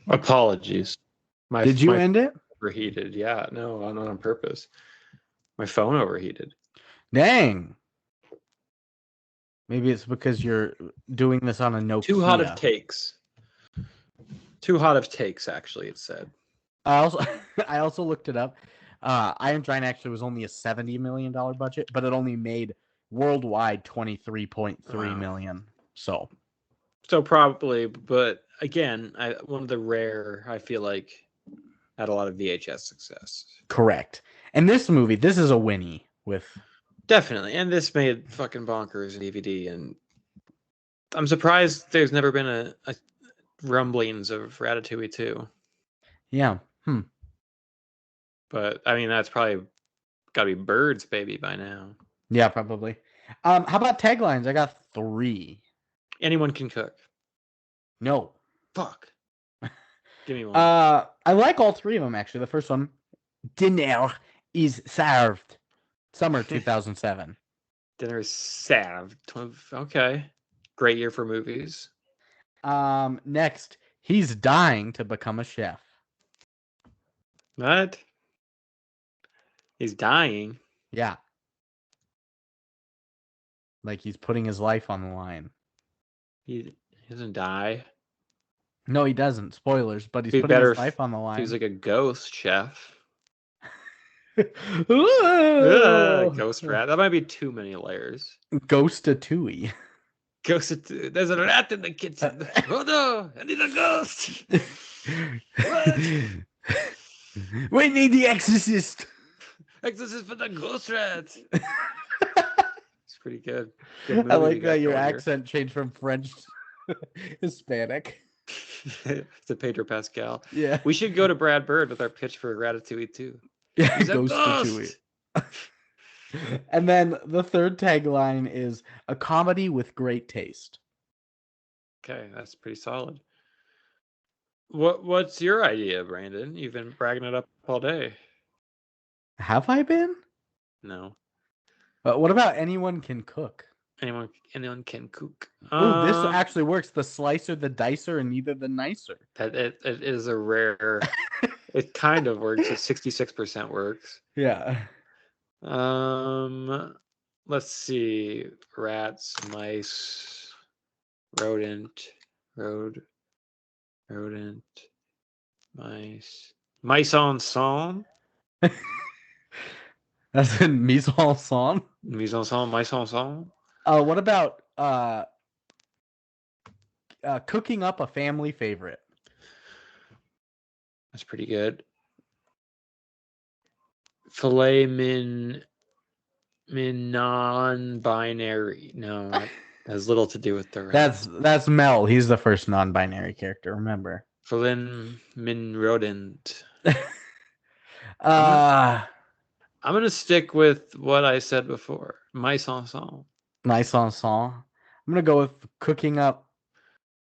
Apologies. Did you end it? Overheated. Yeah, no, not on purpose. My phone overheated. Dang. Maybe it's because you're doing this on a Nokia. Too hot of takes. Too hot of takes, actually, it said. I also looked it up. Iron Giant actually was only a $70 million budget, but it only made worldwide $23.3 million. So probably, but again, one of the rare, I feel like, had a lot of VHS success. Correct. And this movie, this is a Winnie with... Definitely. And this made fucking bonkers in DVD. And I'm surprised there's never been a rumblings of Ratatouille 2. Yeah. But, I mean, that's probably got to be Birds, baby, by now. Yeah, probably. How about taglines? I got 3. Anyone can cook. No. Fuck. Give me one. I like all 3 of them, actually. The first one, dinner is served. Summer 2007. Dinner is served. Okay. Great year for movies. Next, he's dying to become a chef. What? He's dying? Yeah. Like he's putting his life on the line. He doesn't die. No, he doesn't. Spoilers, but he's putting his life on the line. He's like a ghost chef. Ghost rat. That might be too many layers. Ghost-a-tooey. There's a rat in the kitchen. Oh no, I need a ghost. What? We need the exorcist. Exorcist for the ghost rat. It's pretty good. I like that your accent changed from French to Hispanic. To Pedro Pascal. Yeah. We should go to Brad Bird with our pitch for Ratatouille 2. Yeah, Ghost-a-tooey. And then the third tagline is a comedy with great taste. Okay, that's pretty solid. What's your idea, Brandon? You've been bragging it up all day. Have I been? No. But what about anyone can cook? Anyone can cook. Oh, this actually works. The slicer, the dicer, and neither the nicer. That it is a rare. It kind of works. It's 66% works. Yeah. Let's see. Rats, mice, rodent, mice en scène. That's in mise en scène. Mise en scène, mice en scène. What about cooking up a family favorite? That's pretty good. Filet non-binary. No, that has little to do with the rat. That's Mel. He's the first non-binary character. Remember. Filet rodent. I'm gonna stick with what I said before. Mice en scène. Mice en scène. I'm gonna go with cooking up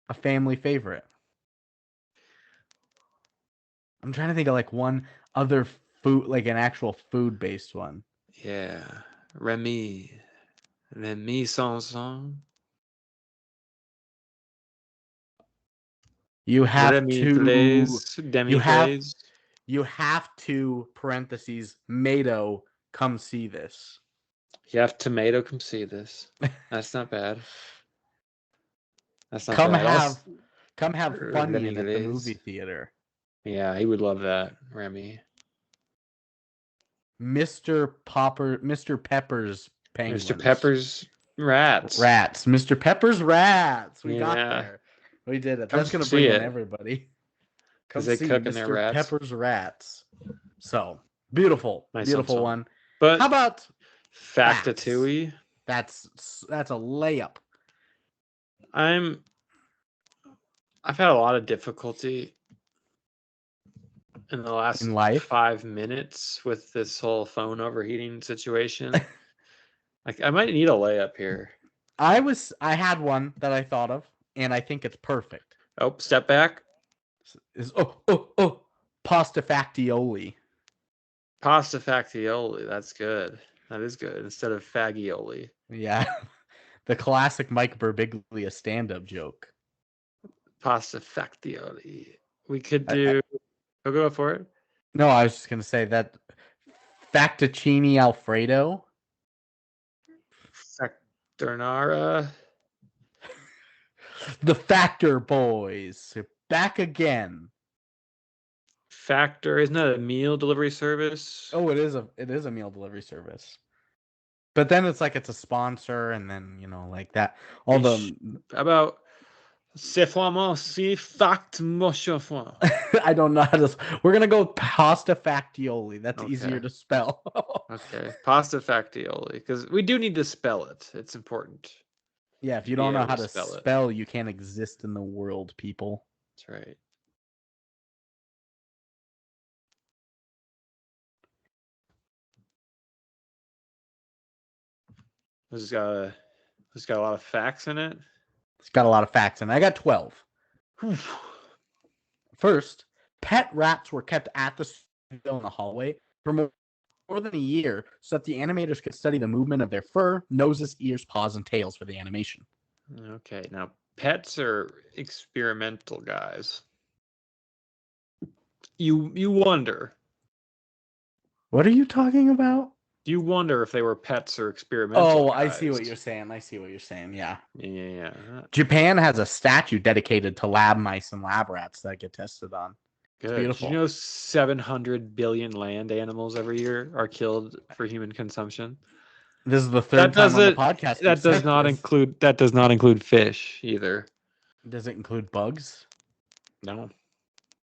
a family favorite. I'm trying to think of like one other food, like an actual food-based one. Yeah, Remy Sanson. You have you have to parentheses Mato come see this. You have tomato come see this. That's not bad. That's not come bad. Come have fun at the movie theater. Yeah, he would love that, Remy. Mr. Pepper's penguins. Mr. Pepper's rats. Mr. Pepper's rats. We got there. We did it. That's going to bring in everybody. Come see Mr. Pepper's rats. So, beautiful. Beautiful one. But how about Factatouille? That's a layup. I've had a lot of difficulty in the last 5 minutes with this whole phone overheating situation. I might need a layup here. I had one that I thought of, and I think it's perfect. Oh, step back. Pasta factioli. Pasta factioli. That's good. That is good. Instead of fagioli. Yeah. The classic Mike Birbiglia stand-up joke. Pasta factioli. We could do. I'll go for it. No, I was just gonna say that fettuccine Alfredo. Factornara. The Factor Boys back again. Factor isn't that a meal delivery service? Oh, it is a meal delivery service. But then it's like it's a sponsor, and then like that. All the about c'est vraiment si fact mochafon. I don't know how to. We're gonna go pasta factioli. That's easier to spell. Okay, pasta factioli, because we do need to spell it. It's important. Yeah, if you don't know how to spell, you can't exist in the world, people. That's right. This has got a lot of facts in it. It's got a lot of facts in it. I got 12. First, pet rats were kept at the studio in the hallway for more than a year so that the animators could study the movement of their fur, noses, ears, paws, and tails for the animation. Okay, now pets are experimental guys. You wonder. What are you talking about? You wonder if they were pets or experimental. Oh, guys. I see what you're saying. Yeah. Yeah. Japan has a statue dedicated to lab mice and lab rats that get tested on. Good. It's beautiful. Did you know 700 billion land animals every year are killed for human consumption? This is the third time on the podcast. That does not include fish either. Does it include bugs? No.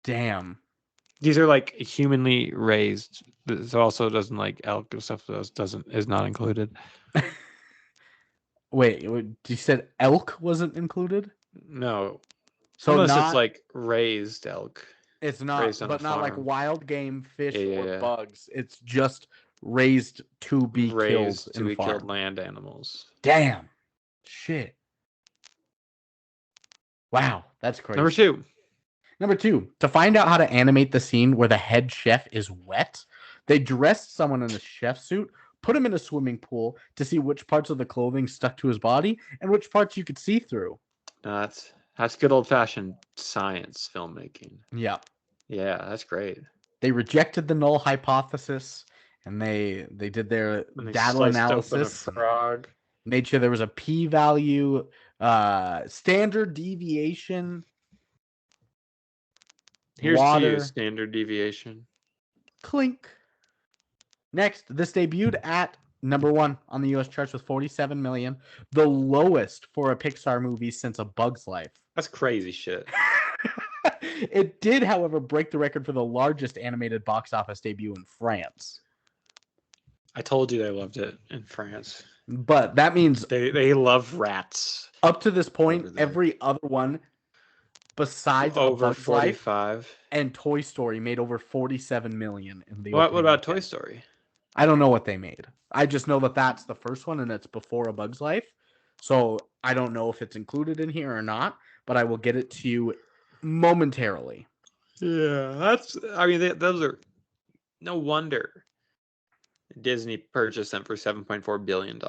Damn. These are like humanly raised. This also doesn't like elk and stuff. Is not included. Wait, you said elk wasn't included? No. So unless it's like raised elk. It's not, but not like wild game, fish, or bugs. It's just raised to be killed land animals. Damn. Shit. Wow, that's crazy. Number two, to find out how to animate the scene where the head chef is wet, they dressed someone in a chef suit, put him in a swimming pool to see which parts of the clothing stuck to his body and which parts you could see through. That's good old-fashioned science filmmaking. Yeah. Yeah, that's great. They rejected the null hypothesis, and they did their data analysis. Frog. Made sure there was a p-value, standard deviation. Here's to you, standard deviation. Clink. Next, this debuted at number 1 on the U.S. charts with 47 million, the lowest for a Pixar movie since A Bug's Life. That's crazy shit. It did, however, break the record for the largest animated box office debut in France. I told you they loved it in France. But that means they love rats. Up to this point, every other one besides over 45 and Toy Story made over 47 million in the What about Toy Story? I don't know what they made. I just know that that's the first one and it's before A Bug's Life. So I don't know if it's included in here or not, but I will get it to you momentarily. Yeah, those are no wonder Disney purchased them for $7.4 billion.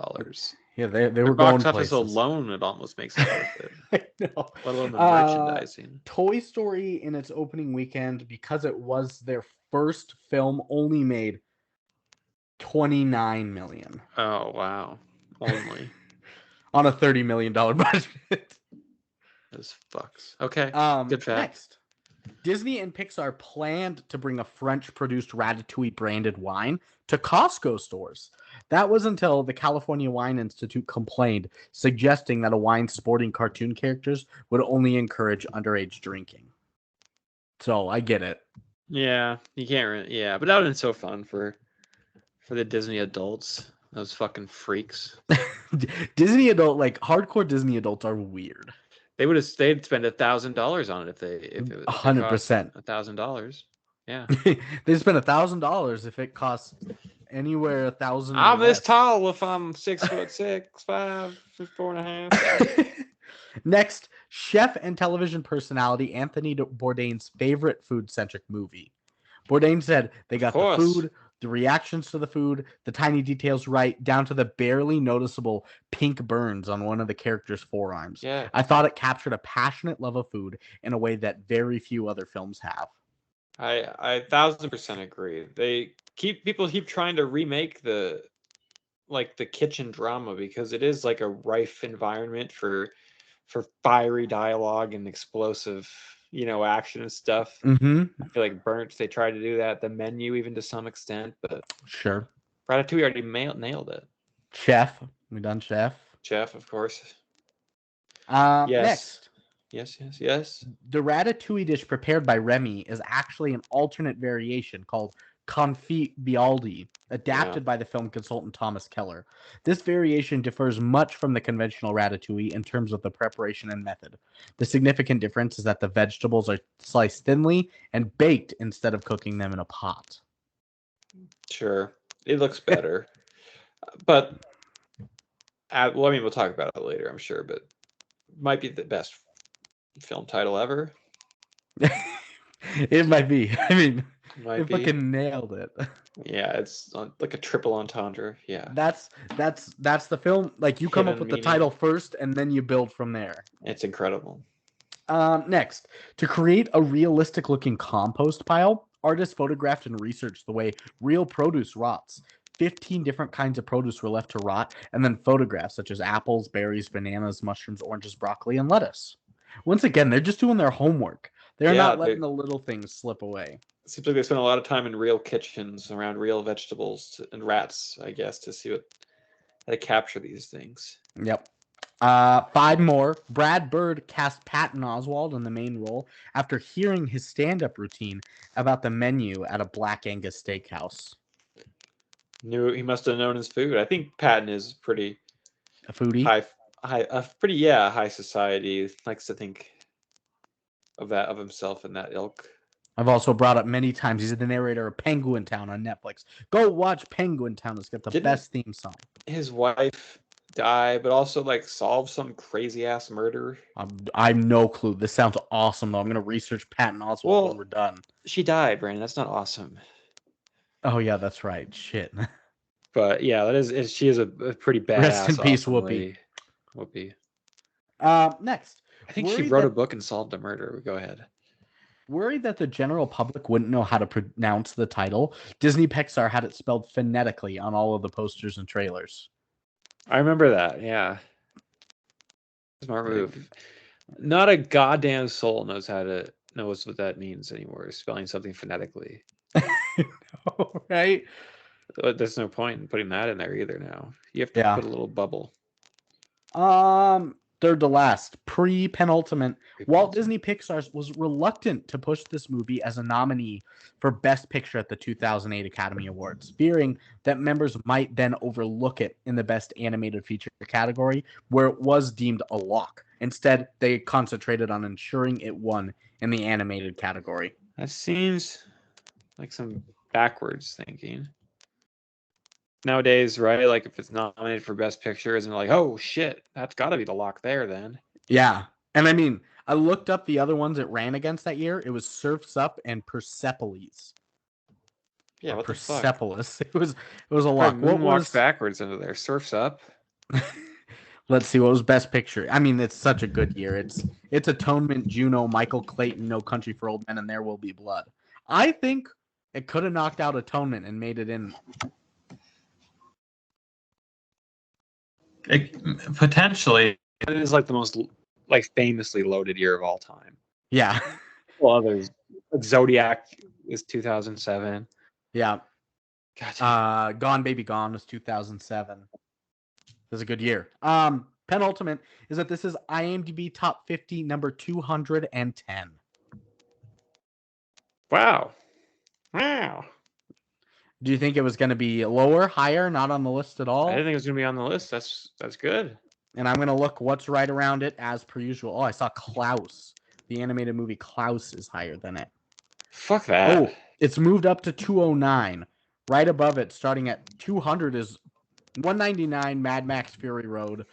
Yeah, they were going box office places. Alone, it almost makes it worth it. I know. Let alone the merchandising. Toy Story in its opening weekend, because it was their first film, only made 29 million. Oh wow! Only on a $30 million budget. Those fucks. Okay. Good fact. Next, Disney and Pixar planned to bring a French-produced Ratatouille branded wine to Costco stores. That was until the California Wine Institute complained, suggesting that a wine sporting cartoon characters would only encourage underage drinking. So I get it. Yeah, you can't really. Yeah, but that would have been so fun for the Disney adults. Those fucking freaks. Disney adult, like hardcore Disney adults, are weird. They'd spend $1,000 on it if it 100%. $1,000. Yeah. They spend $1,000 if it costs anywhere $1,000. I'm this tall if I'm 6'6", 5', 4.5. Next, chef and television personality Anthony Bourdain's favorite food-centric movie. Bourdain said they got the food, The reactions to the food, the tiny details right, down to the barely noticeable pink burns on one of the characters' forearms. Yeah, I thought it captured a passionate love of food in a way that very few other films have. I 1000% agree. People keep trying to remake the kitchen drama because it is like a rife environment for fiery dialogue and explosive, action and stuff. Mm-hmm. I feel like Burnt, they tried to do that. The Menu, even to some extent, but Sure. Ratatouille already nailed it. Chef. We done Chef. Chef, of course. Yes. Next. Yes. The ratatouille dish prepared by Remy is actually an alternate variation called confit bialdi, adapted by the film consultant Thomas Keller. This variation differs much from the conventional ratatouille in terms of the preparation and method. The significant difference is that the vegetables are sliced thinly and baked instead of cooking them in a pot. Sure. It looks better. But, we'll talk about it later, I'm sure, but might be the best film title ever. It might be. I mean, Might be. Fucking nailed it. Yeah, it's like a triple entendre. Yeah. That's the film. Like, you come up with the title first, and then you build from there. It's incredible. Next, to create a realistic-looking compost pile, artists photographed and researched the way real produce rots. 15 different kinds of produce were left to rot, and then photographs such as apples, berries, bananas, mushrooms, oranges, broccoli, and lettuce. Once again, they're just doing their homework. They're not letting the little things slip away. It seems like they spent a lot of time in real kitchens around real vegetables and rats, I guess, to see how to capture these things. Yep. 5 more. Brad Bird cast Patton Oswalt in the main role after hearing his stand-up routine about the menu at a Black Angus steakhouse. He must have known his food. I think Patton is pretty a foodie, high society. Likes to think of himself in that ilk. I've also brought up many times. He's the narrator of Penguin Town on Netflix. Go watch Penguin Town. It's got the best theme song. His wife die, but also solve some crazy ass murder. I have no clue. This sounds awesome though. I'm gonna research Patton Oswalt when we're done. She died, Brandon. That's not awesome. Oh yeah, that's right. Shit. But yeah, she is a pretty badass. Rest in peace, Whoopi. Next. I think she wrote a book and solved a murder. Go ahead. Worried that the general public wouldn't know how to pronounce the title, Disney Pixar had it spelled phonetically on all of the posters and trailers. I remember that, yeah. Smart move. Not a goddamn soul knows what that means anymore, spelling something phonetically. No, right? There's no point in putting that in there either now. You have to put a little bubble. Third to last, penultimate. Walt Disney Pixar was reluctant to push this movie as a nominee for Best Picture at the 2008 Academy Awards, fearing that members might then overlook it in the Best Animated Feature category, where it was deemed a lock. Instead, they concentrated on ensuring it won in the animated category. That seems like some backwards thinking. Nowadays, right? Like, if it's nominated for Best Picture, isn't it like, oh shit, that's got to be the lock there then? Yeah, and I mean, I looked up the other ones it ran against that year. It was Surf's Up and Persepolis. Yeah, what Persepolis. It was a lock. What walks backwards into there? Surf's Up. Let's see what was Best Picture. I mean, it's such a good year. It's Atonement, Juno, Michael Clayton, No Country for Old Men, and There Will Be Blood. I think it could have knocked out Atonement and made it in. Potentially, it is like the most famously loaded year of all time. Yeah. Well, there's Zodiac is 2007. Yeah. Gotcha. Gone Baby Gone was 2007. It was a good year. Penultimate is that this is IMDb Top 50 number 210. Wow. Do you think it was going to be lower, higher, not on the list at all? I didn't think it was going to be on the list. That's good. And I'm going to look what's right around it as per usual. Oh, I saw Klaus. The animated movie Klaus is higher than it. Fuck that. Oh, it's moved up to 209. Right above it, starting at 200 is 199 Mad Max Fury Road.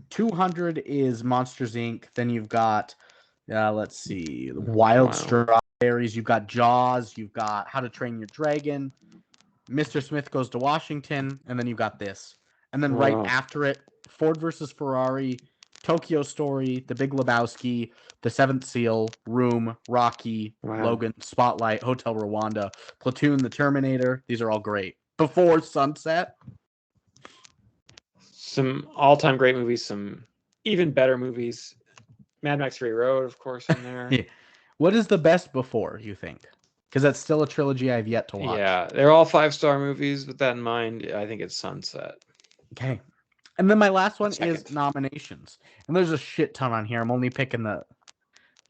200 is Monsters, Inc. Then you've got, let's see, Wild Strawberries. You've got Jaws. You've got How to Train Your Dragon. Mr. Smith Goes to Washington, and then you've got this. And then right after it, Ford versus Ferrari, Tokyo Story, The Big Lebowski, The Seventh Seal, Room, Rocky, Logan, Spotlight, Hotel Rwanda, Platoon, The Terminator. These are all great. Before Sunset. Some all-time great movies, some even better movies. Mad Max Fury Road, of course, in there. Yeah. What is the best before, you think? Because that's still a trilogy I've yet to watch. Yeah, they're all 5-star movies. With that in mind, I think it's Sunset. Okay. And then my last one is nominations. And there's a shit ton on here. I'm only picking the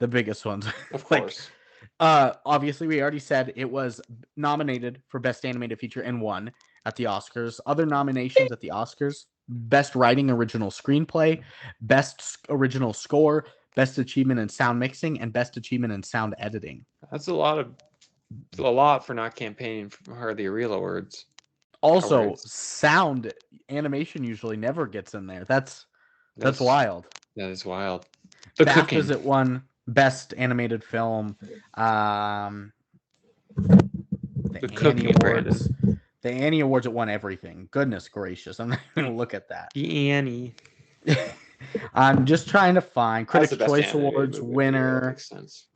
biggest ones. Of course. Obviously, we already said it was nominated for Best Animated Feature and won at the Oscars. Other nominations at the Oscars: Best Writing Original Screenplay, Best Original Score, Best Achievement in Sound Mixing, and Best Achievement in Sound Editing. That's a lot for not campaigning for the real awards. Also, sound animation usually never gets in there. That's wild. That is wild. The BAFTAs it won Best Animated Film. The Annie Awards. The Annie Awards it won everything. Goodness gracious! I'm not going to look at that. The Annie. I'm just trying to find Critics' Choice Awards winner. That makes sense.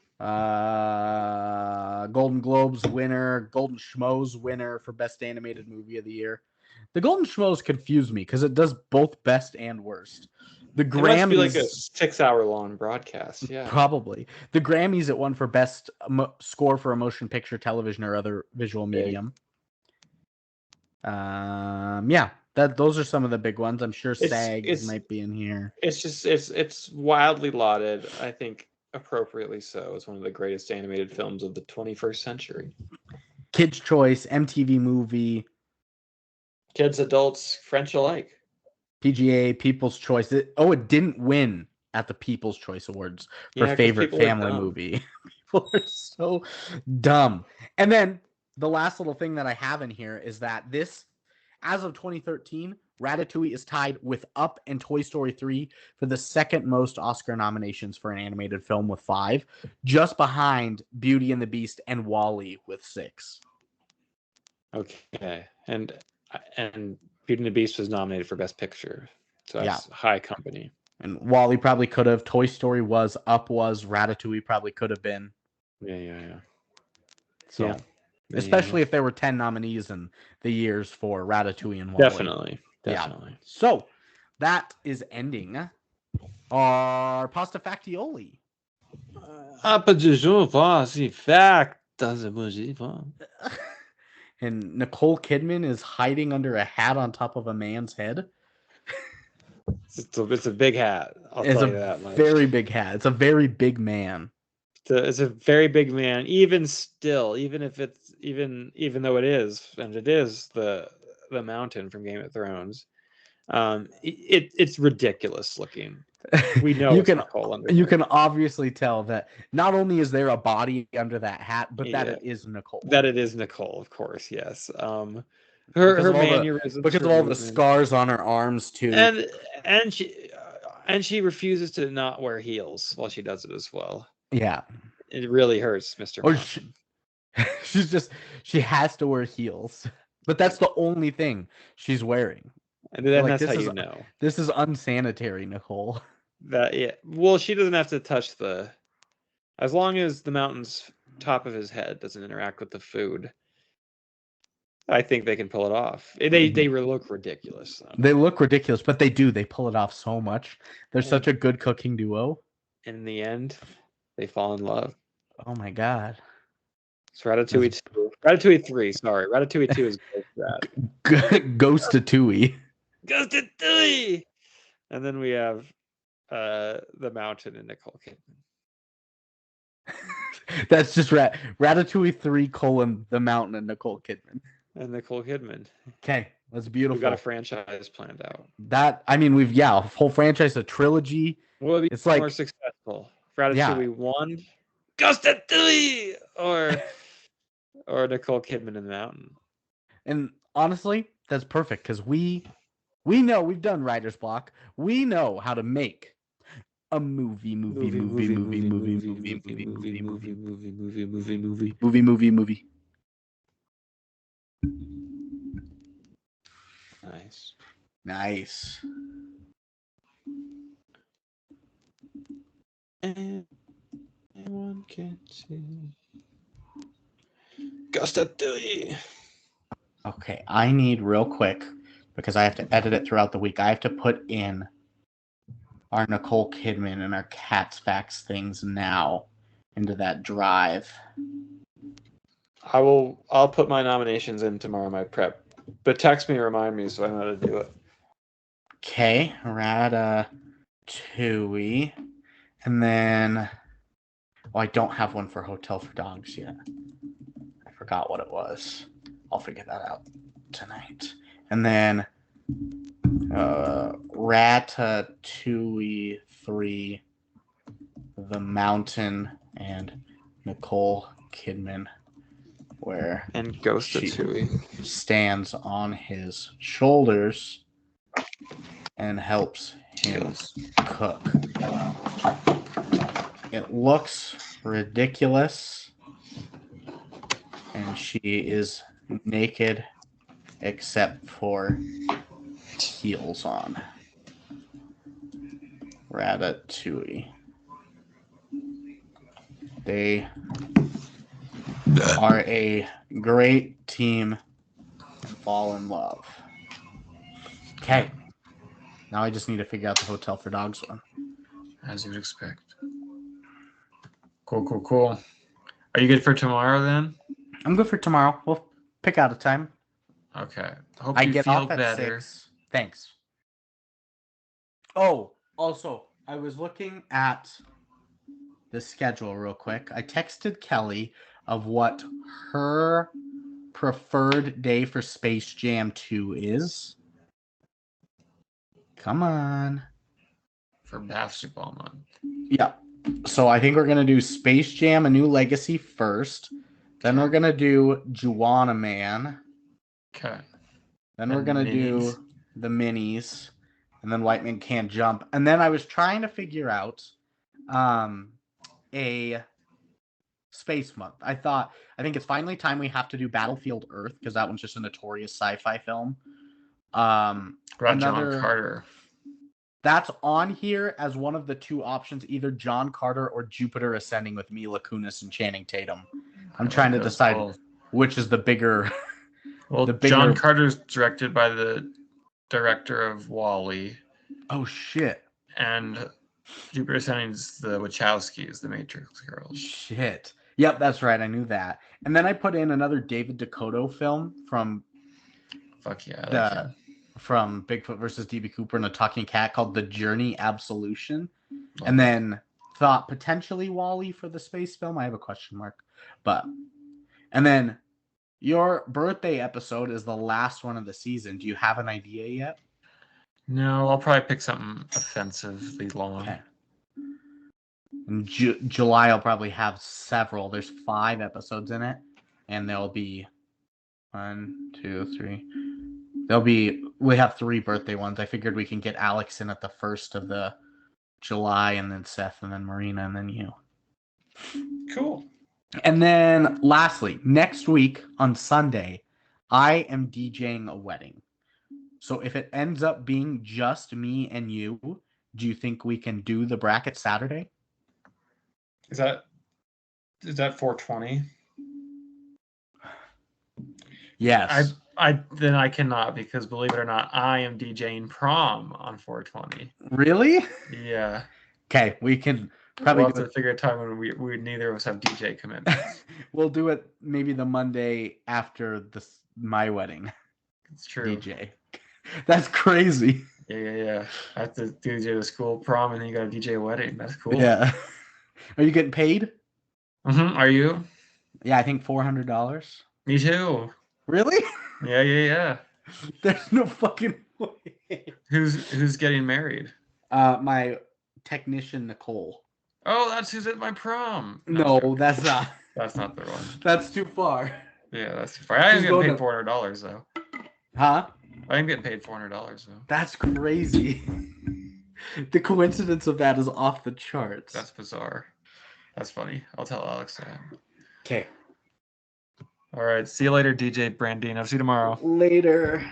Golden Globes winner, Golden Schmoes winner for Best Animated Movie of the Year. The Golden Schmoes confuse me because it does both best and worst. The Grammys, it must be like a 6-hour-long broadcast. Yeah, probably. The Grammys it won for Best Score for a Motion Picture, Television, or Other Visual Medium. Yeah, those are some of the big ones. I'm sure SAG might be in here. It's wildly lauded. I think appropriately so. It's one of the greatest animated films of the 21st century. Kids' Choice, MTV Movie, kids, adults, French alike. PGA, People's Choice. It didn't win at the People's Choice Awards for favorite family movie. People are so dumb. And then the last little thing that I have in here is that this, as of 2013, Ratatouille is tied with Up and Toy Story 3 for the second most Oscar nominations for an animated film with 5, just behind Beauty and the Beast and WALL-E with 6. Okay, and Beauty and the Beast was nominated for Best Picture, so that's high company. And WALL-E probably could have. Toy Story was. Up was. Ratatouille probably could have been. Yeah. So, especially if there were 10 nominees in the years for Ratatouille and WALL-E. Definitely. Yeah. So, that is ending our Pasta Factioli. And Nicole Kidman is hiding under a hat on top of a man's head. It's a big hat. I'll tell you that much. Very big hat. It's a very big man. It's a very big man. Even still, even though it is, and it is the mountain from Game of Thrones, it's ridiculous looking. We know you can obviously tell that not only is there a body under that hat, but that it is Nicole. That it is Nicole, of course, yes. Her mannerisms, because of all the scars on her arms too, and she refuses to not wear heels while she does it as well. Yeah, it really hurts, Mr. Or she has to wear heels, but that's the only thing she's wearing. And then that's how you know this is unsanitary, Nicole. Well, she doesn't have to touch as long as the mountain's top of his head doesn't interact with the food. I think they can pull it off. They look ridiculous, though. They look ridiculous, but they pull it off so much. They're such a good cooking duo. And in the end, they fall in love. Oh my god. It's Ratatouille 2. Ratatouille 3, sorry. Ratatouille 2 is Ghost-a-Tooie. Ghost-a-Tooie! And then we have the mountain and Nicole Kidman. That's just Ratatouille 3 : the mountain and Nicole Kidman. And Nicole Kidman. Okay, that's beautiful. We've got a franchise planned out. A whole franchise, a trilogy. Will it be more successful? Ratatouille 1, Ghost-a-Tooie, or Nicole Kidman in the mountain. And honestly, that's perfect because we know we've done writer's block. We know how to make a movie. Nice. Anyone can see. Ratatouille. Okay, I need real quick, because I have to edit it throughout the week. I have to put in our Nicole Kidman and our Cats Facts things now into that drive. I'll put my nominations in tomorrow, my prep. But text me and remind me so I know how to do it. Okay, Ratatouille. And then, I don't have one for Hotel for Dogs yet. I forgot what it was. I'll figure that out tonight. And then Ratatouille 3, The Mountain, and Nicole Kidman, where And Ghostatouille stands on his shoulders and helps him cook. It looks ridiculous, and she is naked except for heels on. Ratatouille. They are a great team and fall in love. Okay. Now I just need to figure out the Hotel for Dogs one. As you would expect. Cool. Are you good for tomorrow then? I'm good for tomorrow. We'll pick out a time. Okay. Hope I you get feel off at better. 6. Thanks. Oh, also, I was looking at the schedule real quick. I texted Kelly of what her preferred day for Space Jam 2 is. Come on. For basketball month. Yeah. So I think we're going to do Space Jam: A New Legacy first. Then we're going to do Juana Man. Okay. Then we're going to do the minis. And then White Man Can't Jump. And then I was trying to figure out a space month. I think it's finally time we have to do Battlefield Earth, because that one's just a notorious sci-fi film. John Carter. That's on here as one of the two options, either John Carter or Jupiter Ascending with Mila Kunis and Channing Tatum. I'm trying to decide which is the bigger. Well, John Carter's directed by the director of WALL-E. Oh shit! And Jupiter Ascending's the Wachowskis, the Matrix girls. Shit. Yep, that's right. I knew that. And then I put in another David Dakota film from. Fuck yeah! From Bigfoot versus DB Cooper and a Talking Cat called The Journey Absolution. And then thought potentially WALL-E for the space film. I have a question mark. And then your birthday episode is the last one of the season. Do you have an idea yet? No, I'll probably pick something offensively long. Okay. In July, I'll probably have several. There's 5 episodes in it. And there'll be 1, 2, 3... we have 3 birthday ones. I figured we can get Alex in at the first of the July, and then Seth, and then Marina, and then you. Cool. And then lastly, next week on Sunday, I am DJing a wedding. So if it ends up being just me and you, do you think we can do the bracket Saturday? Is that 420? Yes. Then I cannot, because believe it or not, I am DJing prom on 420. Really? Yeah. Okay, we can probably we'll have to figure a time when we neither of us have DJ commitments. We'll do it maybe the Monday after my wedding. It's true. DJ. That's crazy. Yeah. I have to DJ the school prom, and then you got a DJ wedding. That's cool. Yeah. Are you getting paid? Mm-hmm. Are you? Yeah, I think $400. Me too. Really? Yeah. There's no fucking way. Who's getting married? My technician Nicole. Oh, that's who's at my prom. No, that's not. That's not the one. That's too far. Yeah, that's too far. I am getting paid $400 though. Huh? I am getting paid $400 though. That's crazy. The coincidence of that is off the charts. That's bizarre. That's funny. I'll tell Alex that. Okay. All right. See you later, DJ Brandine. I'll see you tomorrow. Later.